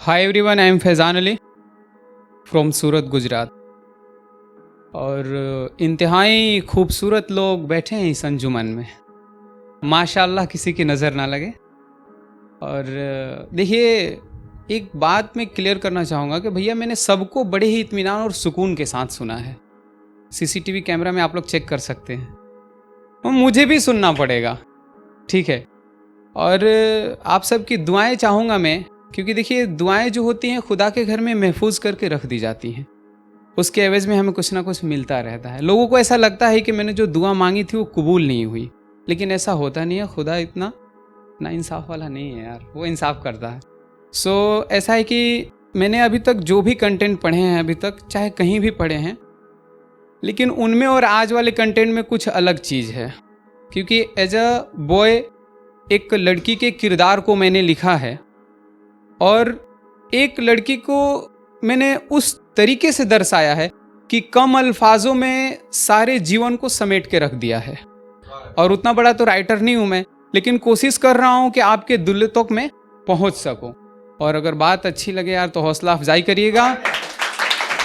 Hi everyone, I am Faizan Ali from Surat, Gujarat. और इंतहाई खूबसूरत लोग बैठे हैं इस अंजुमन में, माशाल्लाह किसी की नज़र ना लगे। और देखिए, एक बात मैं क्लियर करना चाहूँगा कि भैया मैंने सबको बड़े ही इत्मीनान और सुकून के साथ सुना है। सीसीटीवी कैमरा में आप लोग चेक कर सकते हैं, और मुझे भी सुनना पड़ेगा, ठीक है। और आप सबकी दुआएं चाहूँगा मैं, क्योंकि देखिए दुआएं जो होती हैं खुदा के घर में महफूज करके रख दी जाती हैं, उसके एवज में हमें कुछ ना कुछ मिलता रहता है। लोगों को ऐसा लगता है कि मैंने जो दुआ मांगी थी वो कबूल नहीं हुई, लेकिन ऐसा होता नहीं है। खुदा इतना ना इंसाफ वाला नहीं है यार, वो इंसाफ करता है। सो ऐसा है कि मैंने अभी तक जो भी कंटेंट पढ़े हैं अभी तक, चाहे कहीं भी पढ़े हैं, लेकिन उनमें और आज वाले कंटेंट में कुछ अलग चीज़ है। क्योंकि एज अ बॉय एक लड़की के किरदार को मैंने लिखा है, और एक लड़की को मैंने उस तरीके से दर्शाया है कि कम अल्फाजों में सारे जीवन को समेट के रख दिया है। और उतना बड़ा तो राइटर नहीं हूँ मैं, लेकिन कोशिश कर रहा हूँ कि आपके दिल तक में पहुँच सकूँ। और अगर बात अच्छी लगे यार तो हौसला अफजाई करिएगा,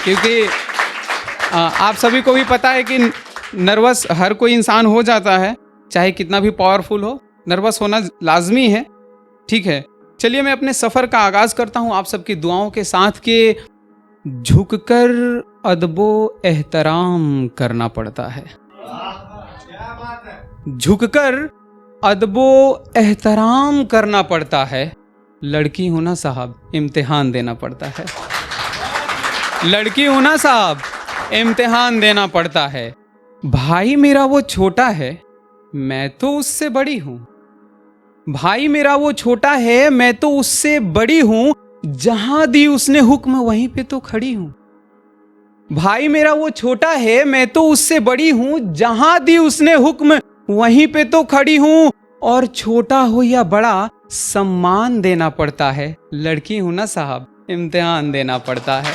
क्योंकि आप सभी को भी पता है कि नर्वस हर कोई इंसान हो जाता है, चाहे कितना भी पावरफुल हो, नर्वस होना लाजमी है, ठीक है। चलिए मैं अपने सफ़र का आगाज़ करता हूँ आप सबकी दुआओं के साथ के झुककर अदबो एहतराम करना पड़ता है। झुककर अदबो एहतराम करना पड़ता है। लड़की हो ना साहब, इम्तिहान देना पड़ता है। लड़की हो ना साहब, इम्तिहान देना पड़ता है। भाई मेरा वो छोटा है, मैं तो उससे बड़ी हूँ। भाई मेरा वो छोटा है, मैं तो उससे बड़ी हूं। जहां दी उसने हुक्म वहीं पे तो खड़ी हूं। भाई मेरा वो छोटा है, मैं तो उससे बड़ी हूं। जहां दी उसने हुक्म वहीं पे तो खड़ी हूं। और छोटा हो या बड़ा सम्मान देना पड़ता है। लड़की हूं ना साहब, इम्तिहान देना पड़ता है।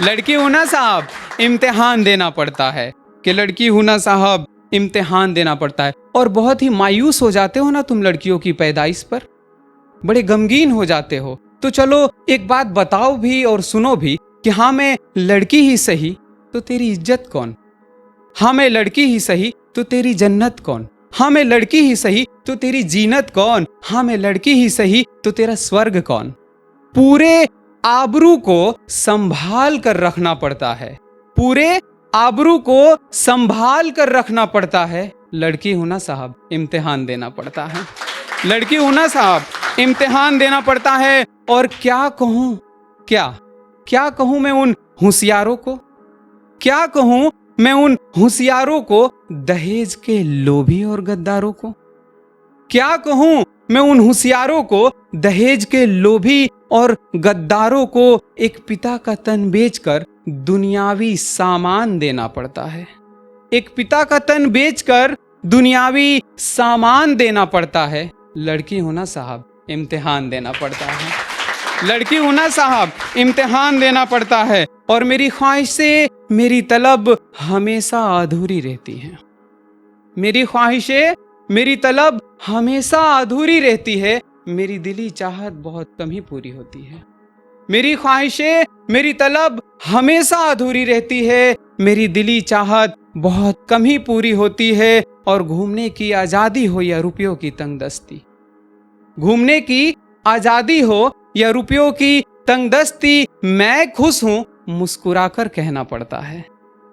लड़की हूं ना साहब, इम्तिहान देना पड़ता है। कि लड़की हूं ना साहब, इम्तिहान देना पड़ता है। और बहुत ही मायूस हो जाते हो ना तुम लड़कियों की पैदाइश पर, बड़े गमगीन हो जाते हो। तो चलो एक बात बताओ भी और सुनो भी कि हाँ मैं लड़की ही सही तो तेरी इज्जत कौन। हाँ मैं लड़की ही सही तो तेरी जन्नत कौन। हाँ मैं लड़की ही सही तो तेरी जीनत कौन। हाँ मैं लड़की ही सही तो तेरा स्वर्ग कौन। पूरे आबरू को संभाल कर रखना पड़ता है। पूरे आबरू को संभाल कर रखना पड़ता है। लड़की होना साहब, इम्तिहान देना पड़ता है। लड़की होना साहब, इम्तिहान देना पड़ता है। और क्या कहूं, क्या कहूं मैं उन होशियारों को, क्या कहूं मैं उन होशियारों को, दहेज के लोभी और गद्दारों को। क्या कहूं मैं उन होशियारों को, दहेज के लोभी और गद्दारों को। एक पिता का तन बेचकर दुनियावी सामान देना पड़ता है। एक पिता का तन बेचकर दुनियावी सामान देना पड़ता है। लड़की होना साहब, इम्तिहान देना पड़ता है। लड़की होना साहब, इम्तिहान देना पड़ता है। और मेरी ख्वाहिश से मेरी तलब हमेशा अधूरी रहती है। मेरी ख्वाहिशें, मेरी तलब हमेशा अधूरी रहती है। मेरी दिली चाहत बहुत कम ही पूरी होती है। मेरी ख्वाहिशें, मेरी तलब हमेशा अधूरी रहती है। मेरी दिली चाहत बहुत कम ही पूरी होती है। और घूमने की आज़ादी हो या रुपयों की तंगदस्ती, घूमने की आज़ादी हो या रुपयों की तंगदस्ती, मैं खुश हूं मुस्कुराकर कहना पड़ता है।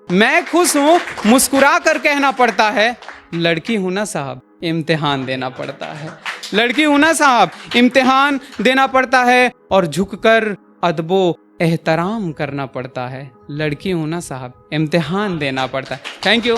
मैं खुश हूं मुस्कुराकर कहना पड़ता है। लड़की हूं ना साहब, इम्तिहान देना पड़ता है। लड़की हूं ना साहब, इम्तिहान देना पड़ता है। और झुककर अदबो एहतराम करना पड़ता है। लड़की हूं ना साहब, इम्तिहान देना पड़ता है। Thank you.